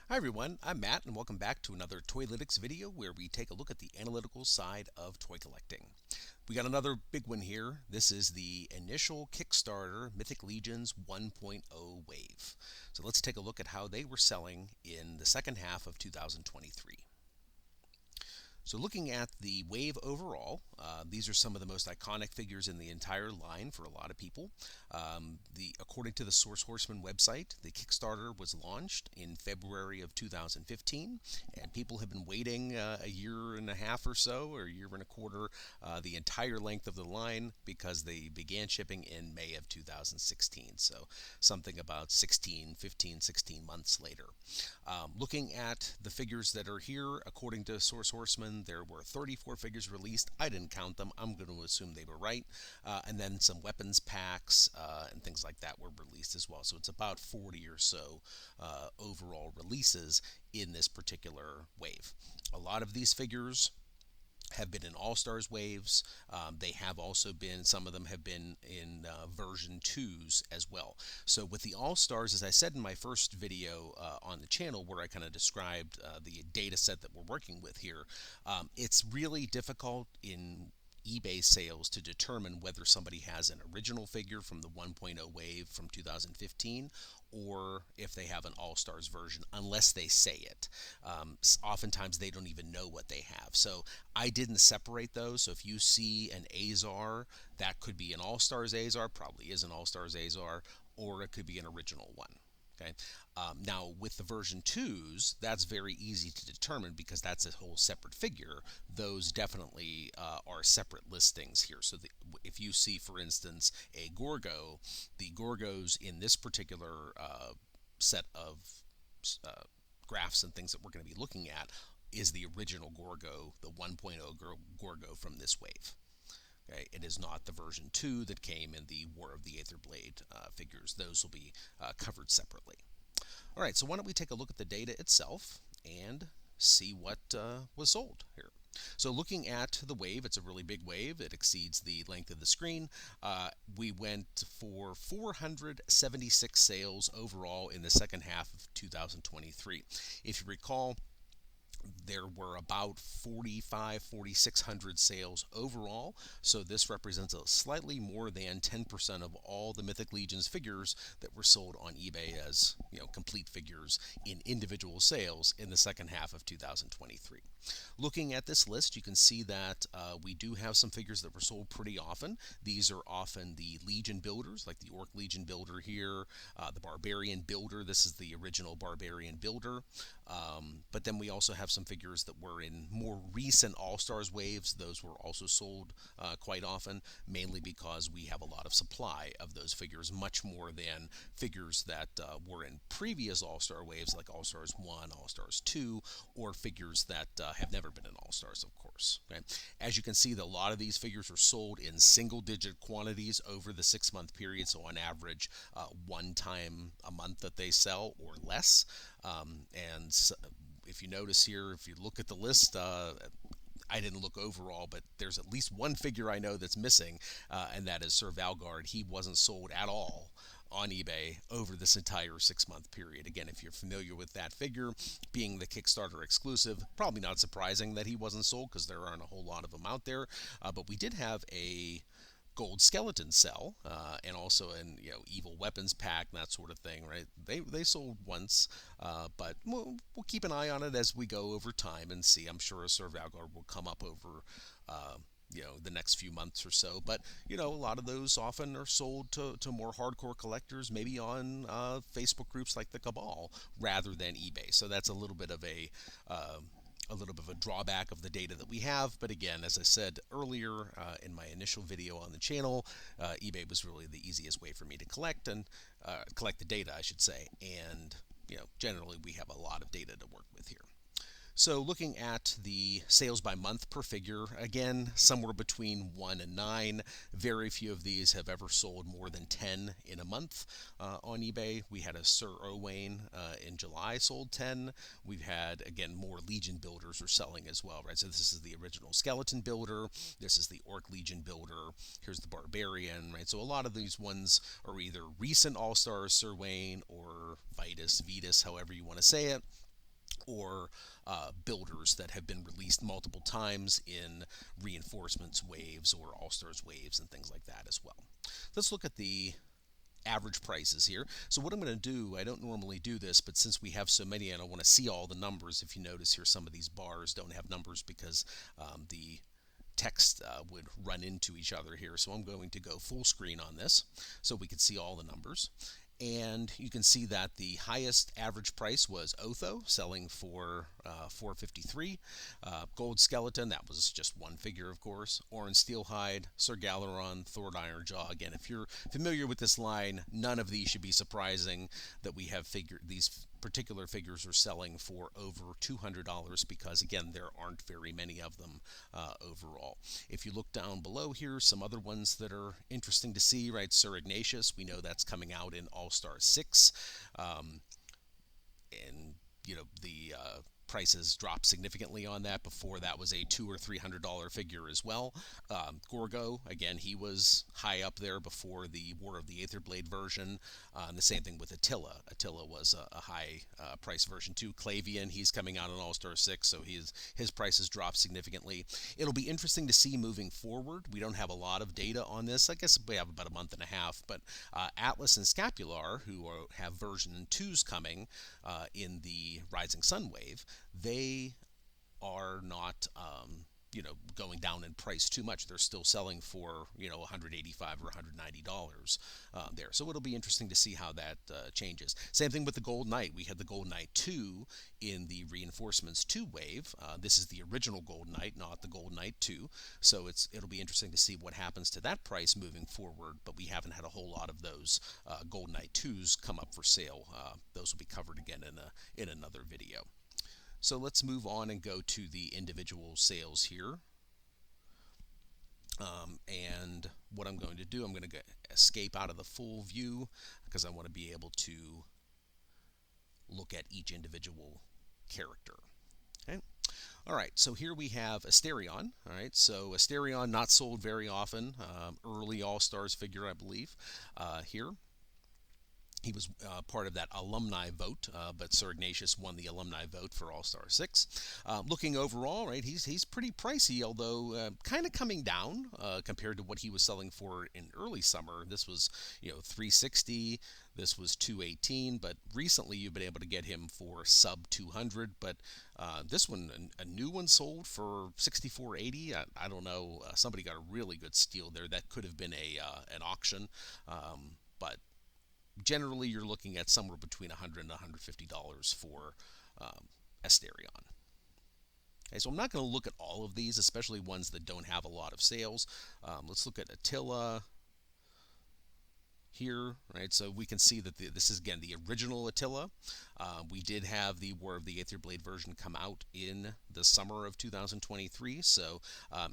Hi everyone, I'm Matt and welcome back to another Toylytics video where we take a look at the analytical side of toy collecting. We got another big one here. This is the initial Kickstarter Mythic Legions 1.0 wave. So let's take a look at how they were selling in the second half of 2023. So looking at the wave overall, these are some of the most iconic figures in the entire line for a lot of people. According to the Source Horseman website, the Kickstarter was launched in February of 2015, and people have been waiting a year and a half or so, or a year and a quarter, the entire length of the line, because they began shipping in May of 2016. So something about 16 months later. Looking at the figures that are here, according to Source Horseman, there were 34 figures released. I didn't count them. I'm going to assume they were right. And then some weapons packs and things like that were released as well. So it's about 40 or so overall releases in this particular wave. A lot of these figures have been in All-Stars waves. They have also been, some of them have been in version 2s as well. So with the All-Stars, as I said in my first video on the channel where I kind of described the data set that we're working with here, it's really difficult in eBay sales to determine whether somebody has an original figure from the 1.0 wave from 2015 or if they have an All-Stars version, unless they say it. Oftentimes they don't even know what they have. So I didn't separate those. So if you see an Azar, that could be an All-Stars Azar, probably is an All-Stars Azar, or it could be an original one. Okay. Now, with the version 2s, that's very easy to determine because that's a whole separate figure. Those definitely are separate listings here. So if you see, for instance, a Gorgo, the Gorgos in this particular set of graphs and things that we're going to be looking at is the original Gorgo, the 1.0 Gorgo from this wave. Okay, it is not the version 2 that came in the War of the Aether Blade figures. Those will be covered separately. All right, so why don't we take a look at the data itself and see what was sold here. So looking at the wave, it's a really big wave. It exceeds the length of the screen. We went for 476 sales overall in the second half of 2023. If you recall, there were about 4,600 sales overall, so this represents a slightly more than 10% of all the Mythic Legions figures that were sold on eBay as complete figures in individual sales in the second half of 2023. Looking at this list, you can see that we do have some figures that were sold pretty often. These are often the Legion builders, like the Orc Legion builder here, the Barbarian builder. This is the original Barbarian builder. But then we also have some figures that were in more recent All-Stars waves. Those were also sold quite often, mainly because we have a lot of supply of those figures, much more than figures that were in previous All-Star waves, like All-Stars 1, All-Stars 2, or figures that have never been in All-Stars, of course. Okay? As you can see, a lot of these figures are sold in single-digit quantities over the 6-month period, so on average, one time a month that they sell or less. And if you notice here, if you look at the list, I didn't look overall, but there's at least one figure I know that's missing, and that is Sir Valgard. He wasn't sold at all on eBay over this entire 6-month period. Again, if you're familiar with that figure, being the Kickstarter exclusive, probably not surprising that he wasn't sold because there aren't a whole lot of them out there. But we did have a gold skeleton sell, and also an evil weapons pack and that sort of thing, right? They sold once, but we'll keep an eye on it as we go over time and see. I'm sure a Sir Valgard will come up over the next few months or so. But a lot of those often are sold to more hardcore collectors, maybe on Facebook groups like the Cabal rather than eBay. So that's a little bit of a drawback of the data that we have. But again, as I said earlier in my initial video on the channel, eBay was really the easiest way for me to collect the data, I should say. And generally we have a lot of data to work with here. So looking at the sales by month per figure, again, somewhere between 1 and 9. Very few of these have ever sold more than 10 in a month on eBay. We had a Sir Owain in July sold 10. We've had, again, more Legion builders are selling as well, right? So this is the original Skeleton builder. This is the Orc Legion builder. Here's the Barbarian, right? So a lot of these ones are either recent All-Stars, Sir Wayne, or Vitus, however you want to say it. or builders that have been released multiple times in reinforcements waves or all-stars waves and things like that as well. Let's look at the average prices here. So what I'm going to do, I don't normally do this, but since we have so many and I want to see all the numbers, if you notice here, some of these bars don't have numbers because the text would run into each other here. So I'm going to go full screen on this so we can see all the numbers. And you can see that the highest average price was Otho, selling for $453. Gold Skeleton, that was just one figure, of course. Orin Steelhide, Sir Galaron, Thord Ironjaw. Again, if you're familiar with this line, none of these should be surprising that we have these particular figures are selling for over $200 because, again, there aren't very many of them overall. If you look down below here, some other ones that are interesting to see, right? Sir Ignatius, we know that's coming out in All-Star 6. And, you know, the prices dropped significantly on that. Before that was a $200 or $300 figure as well. Gorgo, again, he was high up there before the War of the Aetherblade version. And the same thing with Attila. Attila was a high price version too. Clavian, he's coming out in All-Star 6, so his prices dropped significantly. It'll be interesting to see moving forward. We don't have a lot of data on this. I guess we have about a month and a half, but Atlas and Scapular, who have version 2s coming in the Rising Sun wave, they are not going down in price too much. They're still selling for $185 or $190 there. So it'll be interesting to see how that changes. Same thing with the Gold Knight. We had the Gold Knight 2 in the Reinforcements 2 wave. This is the original Gold Knight, not the Gold Knight 2. So it'll be interesting to see what happens to that price moving forward. But we haven't had a whole lot of those Gold Knight 2s come up for sale. Those will be covered again in another video. So let's move on and go to the individual sales here. And what I'm going to do, I'm going to escape out of the full view because I want to be able to look at each individual character. Okay. All right, so here we have Asterion. All right, so Asterion not sold very often. Early All-Stars figure, I believe, here. He was part of that alumni vote, but Sir Ignatius won the alumni vote for All-Star 6. Looking overall, right, he's pretty pricey, although kind of coming down compared to what he was selling for in early summer. This was, $360. This was $218, but recently you've been able to get him for sub $200. But this one, a new one, sold for $64.80. I don't know. Somebody got a really good steal there. That could have been an auction, but generally, you're looking at somewhere between $100 and $150 for Asterion. Okay, so I'm not going to look at all of these, especially ones that don't have a lot of sales. Let's look at Attila here, right? So we can see that this is, again, the original Attila. We did have the War of the Aetherblade version come out in the summer of 2023. So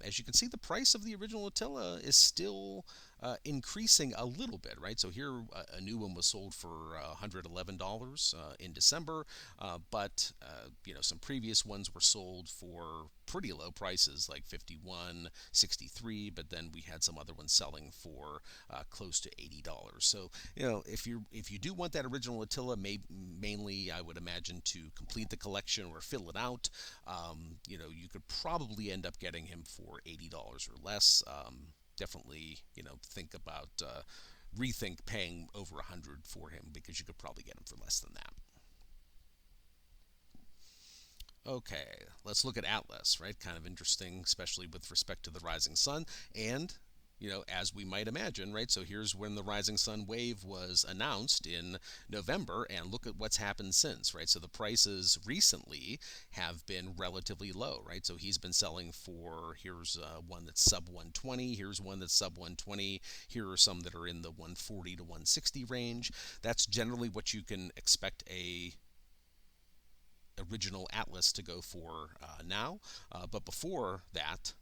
as you can see, the price of the original Attila is still increasing a little bit, right? So here a new one was sold for $111 in December, but some previous ones were sold for pretty low prices, like $51, $63, but then we had some other ones selling for close to $80. So if you do want that original Attila, mainly I would imagine to complete the collection or fill it out, you could probably end up getting him for $80 or less. Definitely, rethink paying over $100 for him because you could probably get him for less than that. Okay, let's look at Atlas, right? Kind of interesting, especially with respect to the Rising Sun. And as we might imagine, right? So here's when the Rising Sun wave was announced in November, and look at what's happened since, right? So the prices recently have been relatively low, right? So he's been selling for, here's one that's sub 120, here's one that's sub 120, here are some that are in the 140 to 160 range. That's generally what you can expect a original Atlas to go for now. But before that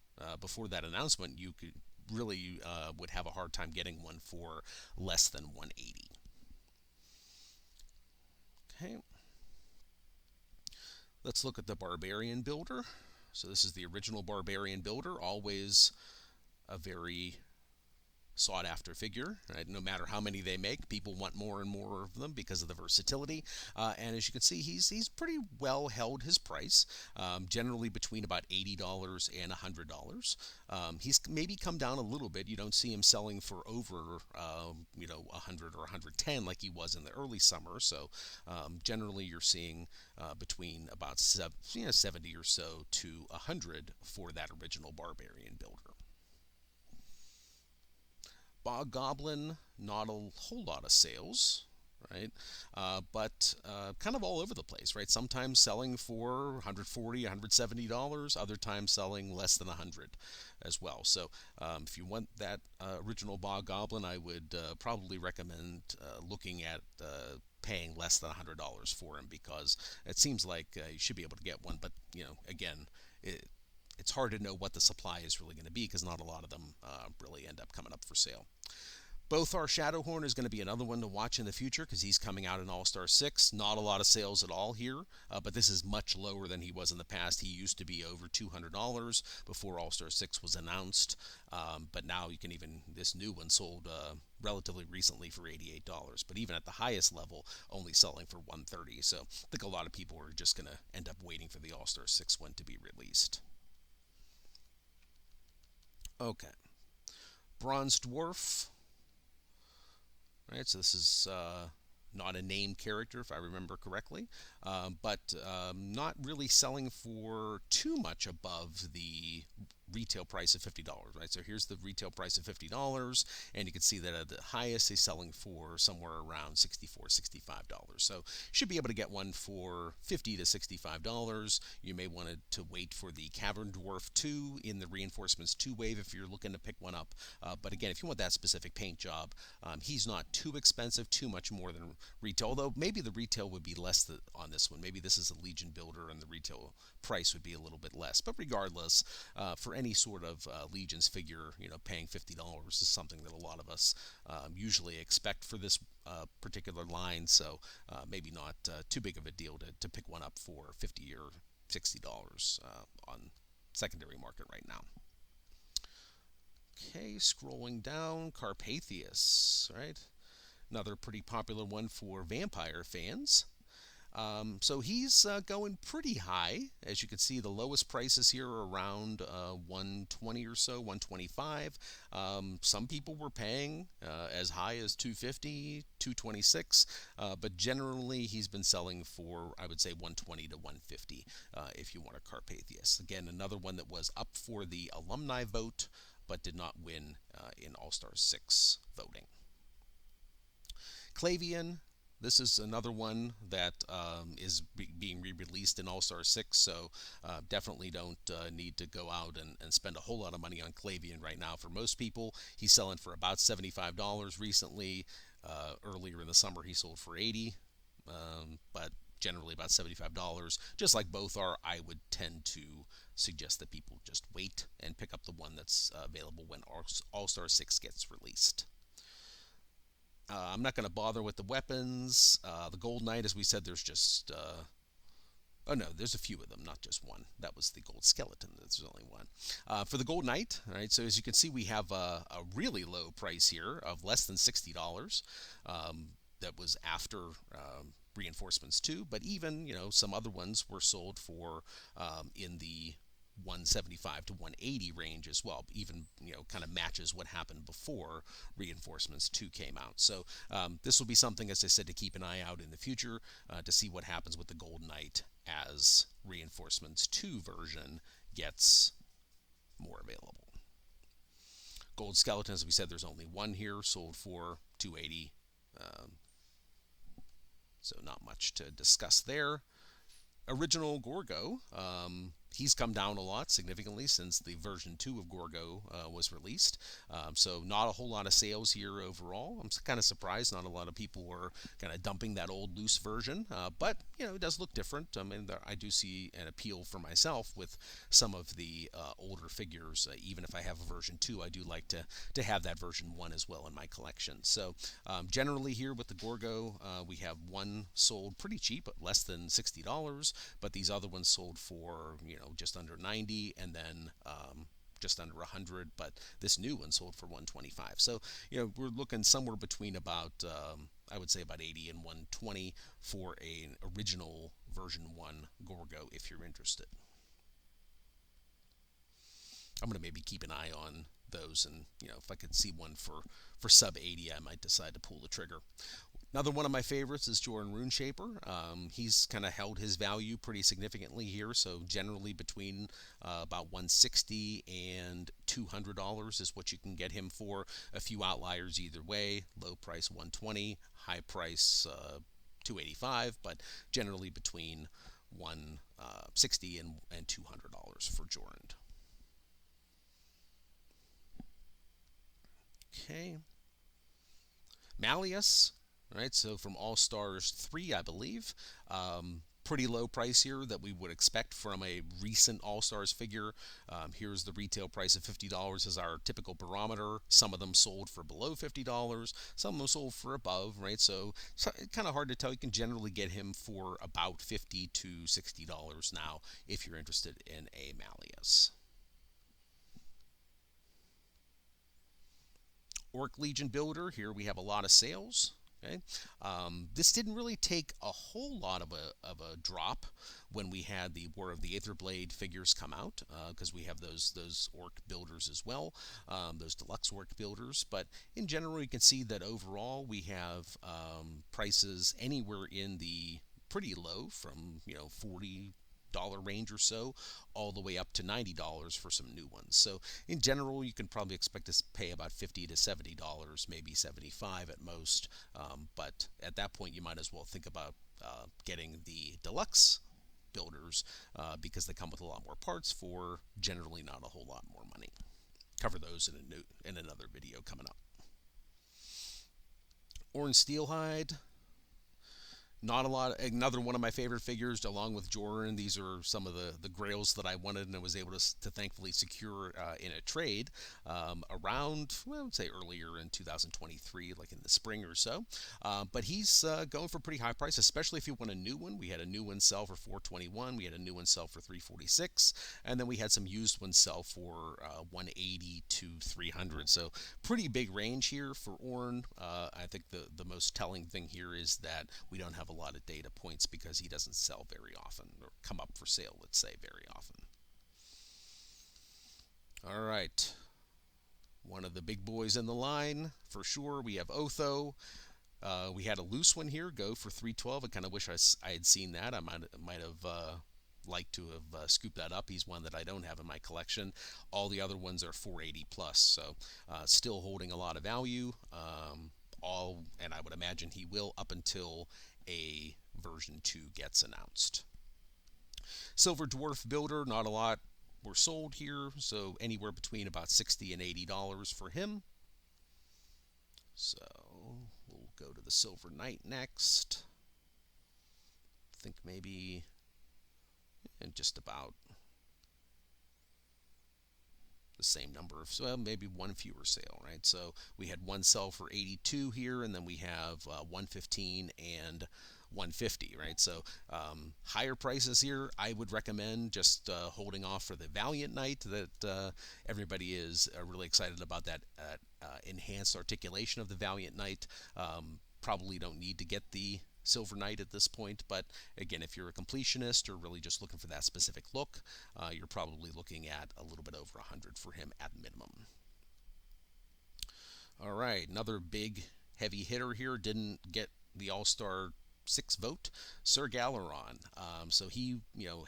announcement, you could really would have a hard time getting one for less than 180. Okay. Let's look at the Barbarian Builder. So this is the original Barbarian Builder, always a very sought after figure. Right? No matter how many they make, people want more and more of them because of the versatility. And as you can see, he's pretty well held his price, generally between about $80 and $100. He's maybe come down a little bit. You don't see him selling for over 100 or 110 like he was in the early summer. So generally, you're seeing between about 70 or so to 100 for that original Barbarian builder. Bog Goblin, not a whole lot of sales, right? But kind of all over the place, right? Sometimes selling for 140, $170, other times selling less than 100 as well. So if you want that original Bog Goblin, I would probably recommend looking at paying less than $100 for him, because it seems like you should be able to get one. But again, it's hard to know what the supply is really going to be, because not a lot of them really end up coming up for sale. Bothar Shadowhorn is going to be another one to watch in the future, because he's coming out in All-Star 6. Not a lot of sales at all here, but this is much lower than he was in the past. He used to be over $200 before All-Star 6 was announced, but now this new one sold relatively recently for $88. But even at the highest level, only selling for $130. So I think a lot of people are just going to end up waiting for the All-Star 6 one to be released. Okay. Bronze Dwarf. Right, so this is not a named character, if I remember correctly, but not really selling for too much above the retail price of $50, right? So here's the retail price of $50, and you can see that at the highest he's selling for somewhere around $64, $65. So you should be able to get one for $50 to $65. You may want to wait for the Cavern Dwarf 2 in the Reinforcements 2 wave if you're looking to pick one up. But again, if you want that specific paint job, he's not too expensive, too much more than retail, although maybe the retail would be less on this one. Maybe this is a Legion builder and the retail price would be a little bit less. But regardless, for any sort of Legions figure, paying $50 is something that a lot of us usually expect for this particular line. So maybe not too big of a deal to pick one up for $50 or $60 on secondary market right now. Okay, scrolling down, Carpathia, right? Another pretty popular one for vampire fans. So he's going pretty high. As you can see, the lowest prices here are around 120 or so, 125. Some people were paying as high as 250, 226, but generally he's been selling for, I would say, 120 to 150 if you want a Carpathia. Again, another one that was up for the alumni vote, but did not win in All-Star 6 voting. Clavian. This is another one that is being re-released in All-Star 6, so definitely don't need to go out and spend a whole lot of money on Clavian right now. For most people, he's selling for about $75 recently. Earlier in the summer, he sold for $80, but generally about $75. Just like Bothar, I would tend to suggest that people just wait and pick up the one that's available when All-Star 6 gets released. I'm not going to bother with the weapons. The Gold Knight, as we said, there's just... oh, no, there's a few of them, not just one. That was the Gold Skeleton. There's only one. For the Gold Knight, all right, so as you can see, we have a really low price here of less than $60. That was after Reinforcements 2, but even, some other ones were sold for in the 175 to 180 range as well, even kind of matches what happened before Reinforcements 2 came out. So this will be something, as I said, to keep an eye out in the future to see what happens with the Gold Knight as Reinforcements 2 version gets more available. Gold Skeleton, as we said, there's only one here, sold for $280, so not much to discuss there. Original Gorgo, he's come down a lot significantly since the version 2 of Gorgo was released. So not a whole lot of sales here overall. I'm kind of surprised not a lot of people were kind of dumping that old loose version. But, it does look different. I mean, I do see an appeal for myself with some of the older figures. Even if I have a version 2, I do like to have that version 1 as well in my collection. So generally here with the Gorgo, we have one sold pretty cheap, less than $60. But these other ones sold for just under $90, and then just under 100, but this new one sold for 125. So, we're looking somewhere between about, I would say about 80 and 120 for an original version 1 Gorgo if you're interested. I'm going to maybe keep an eye on those, and if I could see one for sub 80, I might decide to pull the trigger. Another one of my favorites is Jordan Runeshaper. He's kind of held his value pretty significantly here, so generally between about $160 and $200 is what you can get him for. A few outliers either way. Low price $120, high price $285, but generally between $160 and $200 for Jordan. Okay. Malleus. Right, so from All Stars 3, I believe. Pretty low price here that we would expect from a recent All Stars figure. Here's the retail price of $50 as our typical barometer. Some of them sold for below $50. Some of them sold for above, right? So it's kind of hard to tell. You can generally get him for about $50 to $60 now if you're interested in a Malleus. Orc Legion Builder, here we have a lot of sales. Okay. This didn't really take a whole lot of a drop when we had the War of the Aetherblade figures come out, because we have those orc builders as well, those deluxe orc builders. But in general, you can see that overall we have prices anywhere in the pretty low, from $40 range or so, all the way up to $90 for some new ones. So in general, you can probably expect to pay about $50 to $70, maybe $75 at most. But at that point, you might as well think about getting the deluxe builders, because they come with a lot more parts for generally not a whole lot more money. Cover those in another video coming up. Orange Steelhide. Not a lot. Another one of my favorite figures, along with Jordan. These are some of the grails that I wanted and I was able to thankfully secure in a trade around, well, I would say earlier in 2023, like in the spring or so. But he's going for pretty high price, especially if you want a new one. We had a new one sell for $421. We had a new one sell for $346, and then we had some used ones sell for $180 to $300. So pretty big range here for Orn. I think the most telling thing here is that we don't have a lot of data points because he doesn't sell very often, or come up for sale, let's say, very often. All right. One of the big boys in the line, for sure, we have Otho. We had a loose one here, go for $312. I kind of wish I had seen that. I might have liked to have scooped that up. He's one that I don't have in my collection. All the other ones are $480 plus, so still holding a lot of value. And I would imagine he will up until a version 2 gets announced. Silver Dwarf Builder, not a lot were sold here, so anywhere between about $60 and $80 for him. So we'll go to the Silver Knight next. I think maybe and just about the same number of, so maybe one fewer sale, right? So we had one sell for 82 here, and then we have 115 and 150, right? So higher prices here. I would recommend just holding off for the Valiant Knight. That everybody is really excited about that enhanced articulation of the Valiant Knight. Probably don't need to get the Silver Knight at this point, but again, if you're a completionist or really just looking for that specific look, you're probably looking at a little bit over 100 for him at minimum. All right, another big heavy hitter here, didn't get the All-Star 6 vote, Sir Galeron. So he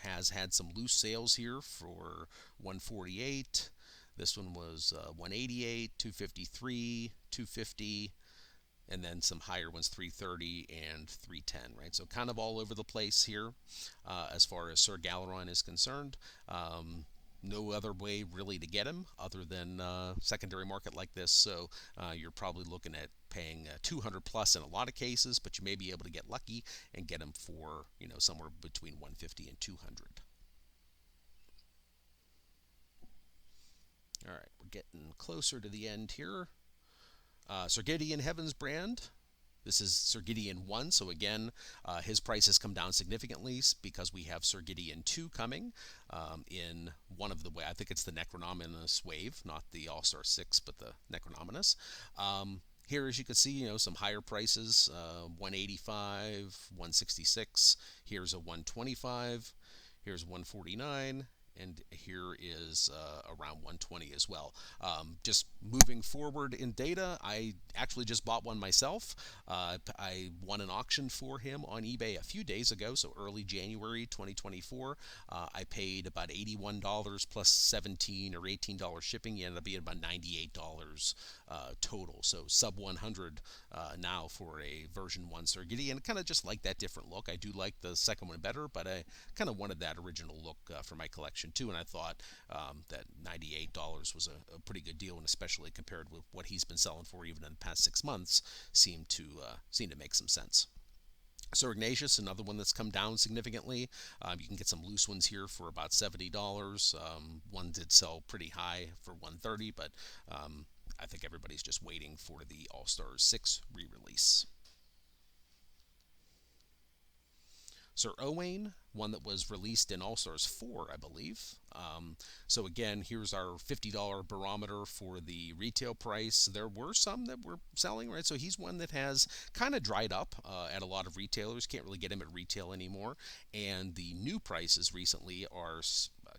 has had some loose sales here for 148. This one was 188, 253, 250. And then some higher ones, 330 and 310, right? So kind of all over the place here as far as Sir Galeron is concerned. No other way really to get him other than secondary market like this. So you're probably looking at paying 200 plus in a lot of cases, but you may be able to get lucky and get him for somewhere between 150 and 200. All right, we're getting closer to the end here. Sir Gideon Heavensbrand. This is Sir Gideon 1, so again, his price has come down significantly because we have Sir Gideon 2 coming in one of the way. I think it's the Necronominous wave, not the All-Star 6, but the Necronominous. Here, as you can see, some higher prices, 185, 166. Here's a 125. Here's 149. And here is around 120 as well. Just moving forward in data, I actually just bought one myself. I won an auction for him on eBay a few days ago, so early January 2024. I paid about $81 plus $17 or $18 shipping. It ended up being about $98 total, so sub 100 now for a version 1 Sir Gideon. Kind of just like that different look. I do like the second one better, but I kind of wanted that original look for my collection too, and I thought that $98 was a pretty good deal, and especially compared with what he's been selling for even in the past 6 months, seemed to make some sense. Sir Ignatius, another one that's come down significantly. You can get some loose ones here for about $70. One did sell pretty high for $130, but I think everybody's just waiting for the All-Stars 6 re-release. Sir Owain, one that was released in All-Stars 4, I believe. So again, here's our $50 barometer for the retail price. There were some that were selling, right? So he's one that has kind of dried up at a lot of retailers. Can't really get him at retail anymore. And the new prices recently are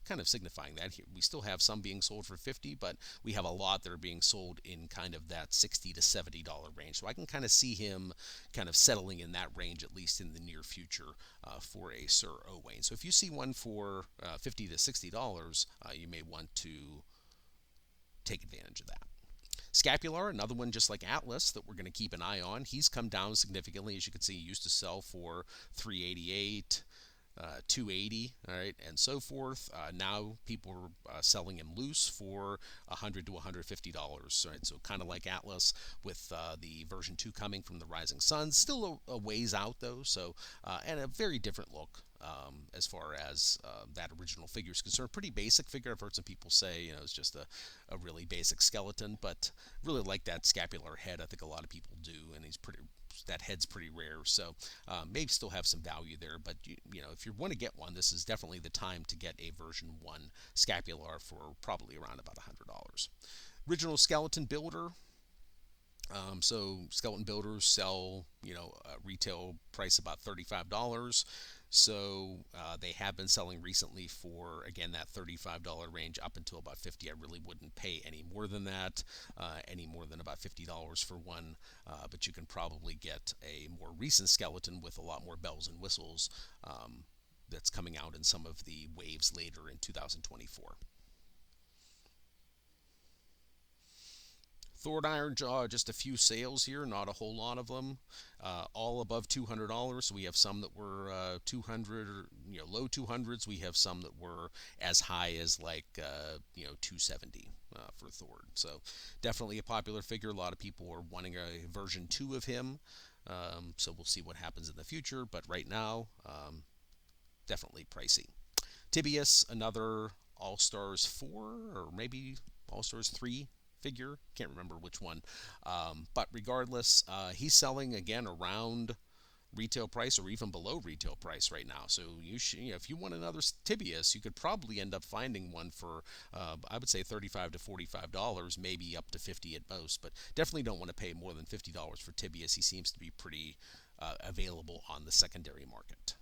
kind of signifying that. We still have some being sold for $50, but we have a lot that are being sold in kind of that $60 to $70 range. So I can kind of see him kind of settling in that range, at least in the near future, for a Sir Owain. So if you see one for $50 to $60, you may want to take advantage of that. Scapular, another one just like Atlas that we're going to keep an eye on. He's come down significantly. As you can see, he used to sell for $388. 280, all right, and so forth. Now people are selling him loose for $100 to $150, right? So kind of like Atlas, with the version 2 coming from the Rising Sun. Still a ways out though, so and a very different look as far as that original figure is concerned. Pretty basic figure. I've heard some people say, it's just a really basic skeleton, but really like that scapular head. I think a lot of people do, and that head's pretty rare, so maybe still have some value there. But if you want to get one, this is definitely the time to get a version 1 scapular for probably around about $100. Original skeleton builder. So skeleton builders sell, retail price about $35. So they have been selling recently for, again, that $35 range up until about $50. I really wouldn't pay any more than that, any more than about $50 for one. But you can probably get a more recent skeleton with a lot more bells and whistles that's coming out in some of the waves later in 2024. Thord Ironjaw, just a few sales here, not a whole lot of them. All above $200. So we have some that were 200 or low 200s. We have some that were as high as like 270 for Thord. So definitely a popular figure. A lot of people are wanting a version 2 of him. So we'll see what happens in the future. But right now, definitely pricey. Tibius, another All-Stars 4 or maybe All-Stars 3 figure, can't remember which one, but regardless, he's selling again around retail price or even below retail price right now. So you should, if you want another Tibius, you could probably end up finding one for I would say $35 to $45, maybe up to $50 at most, but definitely don't want to pay more than $50 for Tibius. He seems to be pretty available on the secondary market.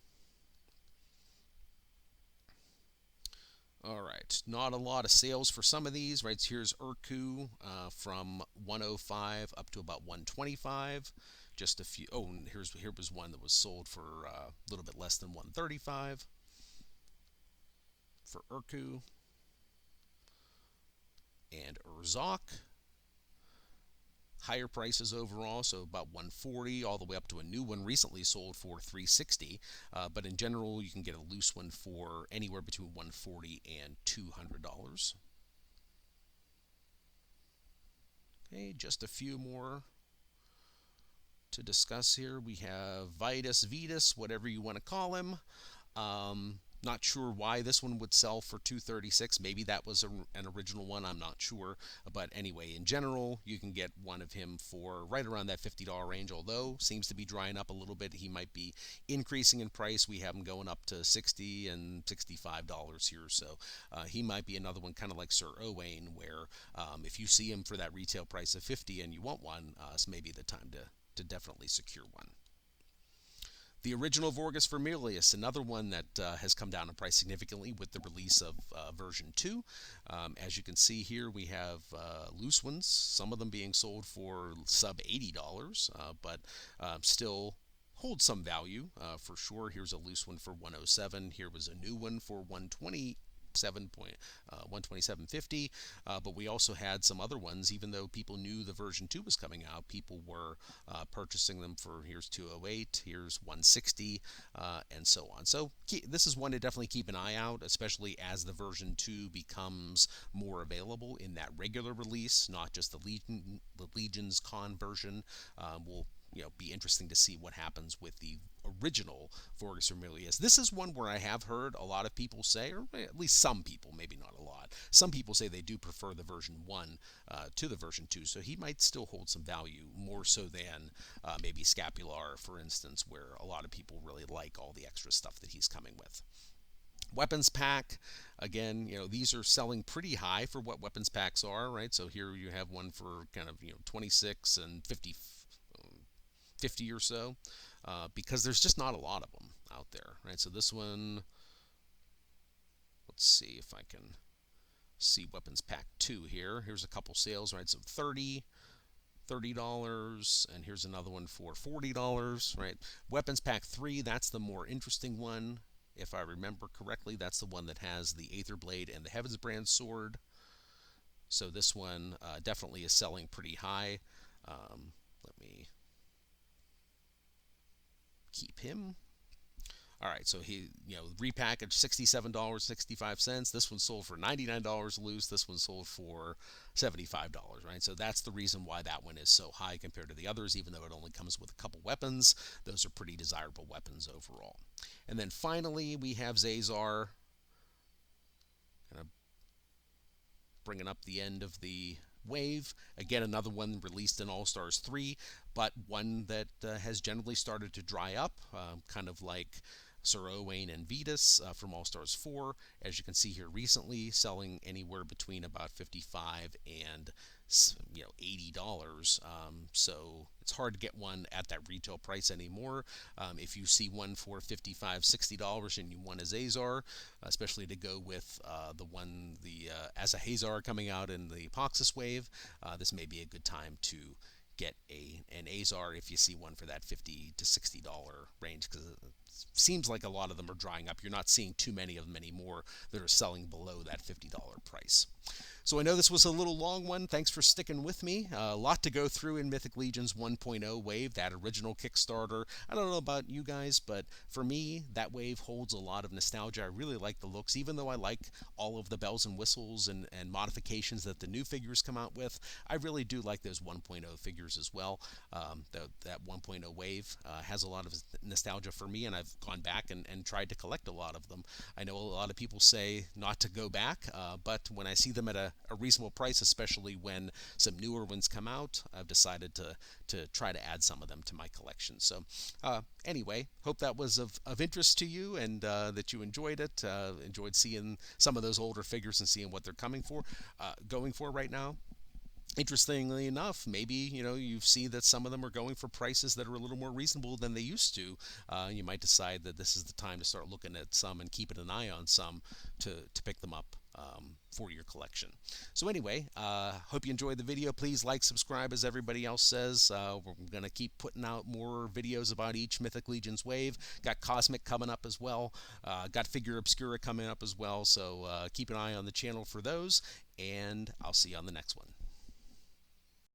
All right, not a lot of sales for some of these, right? So here's Urku from 105 up to about 125. Just a few. Oh, and here was one that was sold for a little bit less than 135 for Urku. And Urzok, higher prices overall, so about 140 all the way up to a new one recently sold for 360. But in general, you can get a loose one for anywhere between 140 and $200. Okay, just a few more to discuss here. We have Vitus, whatever you want to call him. Not sure why this one would sell for $236. Maybe that was an original one. I'm not sure. But anyway, in general, you can get one of him for right around that $50 range. Although seems to be drying up a little bit. He might be increasing in price. We have him going up to $60 and $65 here. So he might be another one, kind of like Sir Owain, where if you see him for that retail price of $50 and you want one, it's maybe the time to definitely secure one. The original Vorgus Vermilius, another one that has come down in price significantly with the release of version 2. As you can see here, we have loose ones, some of them being sold for sub $80, but still hold some value for sure. Here's a loose one for 107. Here was a new one for 127.50, but we also had some other ones. Even though people knew the version 2 was coming out, people were purchasing them for, here's 208, here's 160, and so on. So this is one to definitely keep an eye out, especially as the version 2 becomes more available in that regular release, not just the Legions Con version. We'll be interesting to see what happens with the original Vorgus Vermilius. This is one where I have heard a lot of people say, or at least some people, maybe not a lot, some people say they do prefer the version 1 to the version 2, so he might still hold some value, more so than maybe Scapular, for instance, where a lot of people really like all the extra stuff that he's coming with. Weapons pack, again, these are selling pretty high for what weapons packs are, right? So here you have one for kind of 26 and 50 or so, because there's just not a lot of them out there, right? So this one, let's see if I can see weapons pack 2 here. Here's a couple sales, right? So $30, and here's another one for $40, right? Weapons pack 3, that's the more interesting one. If I remember correctly, that's the one that has the Aether Blade and the Heaven's Brand sword. So this one definitely is selling pretty high. Let me keep him. All right, so he, repackaged $67.65. This one sold for $99 loose. This one sold for $75, right? So that's the reason why that one is so high compared to the others, even though it only comes with a couple weapons. Those are pretty desirable weapons overall. And then finally, we have Zazar, kind of bringing up the end of the wave. Again, another one released in All-Stars 3, but one that has generally started to dry up, kind of like Sir Owain and Vetus from All-Stars 4. As you can see here recently, selling anywhere between about $55 and $80. So it's hard to get one at that retail price anymore. If you see one for $55, $60 and you want a Zazar, especially to go with the Azahazar coming out in the Apoxis wave, this may be a good time to get an Azar if you see one for that $50 to $60 range, because it seems like a lot of them are drying up. You're not seeing too many of them anymore that are selling below that $50 price. So I know this was a little long one. Thanks for sticking with me. A lot to go through in Mythic Legions 1.0 wave, that original Kickstarter. I don't know about you guys, but for me, that wave holds a lot of nostalgia. I really like the looks, even though I like all of the bells and whistles and modifications that the new figures come out with. I really do like those 1.0 figures as well. That 1.0 wave has a lot of nostalgia for me, and I've gone back and tried to collect a lot of them. I know a lot of people say not to go back, but when I see them at a reasonable price, especially when some newer ones come out, I've decided to try to add some of them to my collection. So anyway, hope that was of interest to you, and that you enjoyed it, enjoyed seeing some of those older figures and seeing what they're going for right now. Interestingly enough, maybe you see that some of them are going for prices that are a little more reasonable than they used to. You might decide that this is the time to start looking at some and keeping an eye on some to pick them up for your collection. So anyway, hope you enjoyed the video. Please like, subscribe, as everybody else says. We're going to keep putting out more videos about each Mythic Legions wave. Got Cosmic coming up as well. Got Figure Obscura coming up as well. So keep an eye on the channel for those, and I'll see you on the next one.